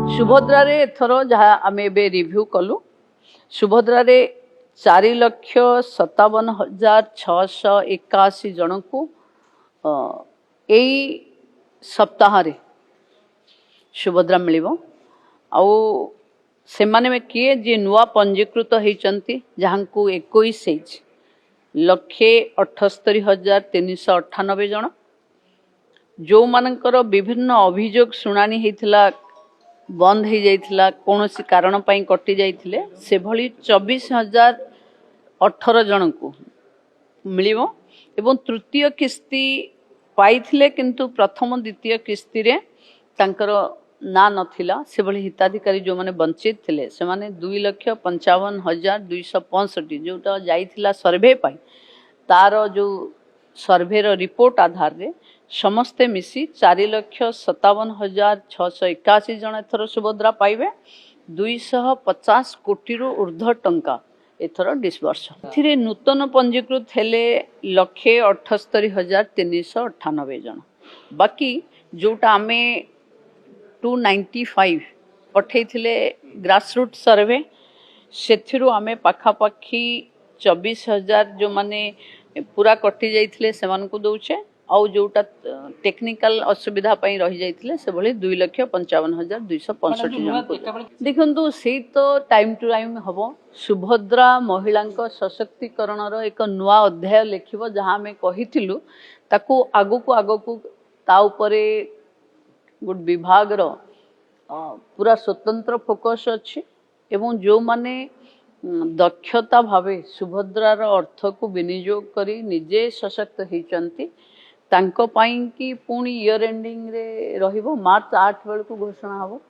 सुभद्रा रे एथर जहाँ आम ए रिव्यू कलु सुभद्रा रे 4,57,681 जन को यही सप्ताह रे सुभद्रा मिलिबो आउ से माने में किए जे नुआ पंजीकृत होती जहाँ को 21,78,398 जन जो मानकर विभिन्न अभियोग शुणानी होता बंद हो जाइथिला कौन सी कारण पाई कटि जाइथिले से भली 24,018 जन को मिलिबो एवं तृतीय किस्ती पाइथिले किंतु प्रथम द्वितीय किस्ती रे तांकर ना नथिला से भली हिताधिकारी जो माने वंचित थिले से माने 2,55,265 जोटा जाइथिला सर्वे पाई तार जो सर्वे रो रिपोर्ट आधार रे समस्ते मिसी 4,57,681 जन एथर सुभद्रा पाइबे 250 कोटी रु ऊर्ध्व टंका एथर डिस्बर्स थिरे नूतन पंजीकृत हेले 1,78,398 जन बाकी जोटा आमे 295 पठे थिले ग्रासरूट सर्वे सेथिरु आमे पाखापाखी 24,000 जो माने पूरा कटि जाइथिले सेमान को दउछे आउ जोटा टेक्निकल असुविधा पई रही जाइथिले से भली 2,55,265 जन को देखंतु से तो टाइम टू टाइम हबो सुभद्रा महिला सशक्तिकरण रो एक नुआ अध्याय लिखिबो जहां में कहिथिलु ताकू आगु को ता उपरे गुड विभाग रो पूरा स्वतंत्र फोकस अछि एवं जो माने दक्षता भावे सुभद्रार अर्थ को विनियोग करी निजे सशक्त होइचंती तांको पाई कि पुणी इयर एंडिंग रे रहिबो मार्च 8 बेल को घोषणा हबो।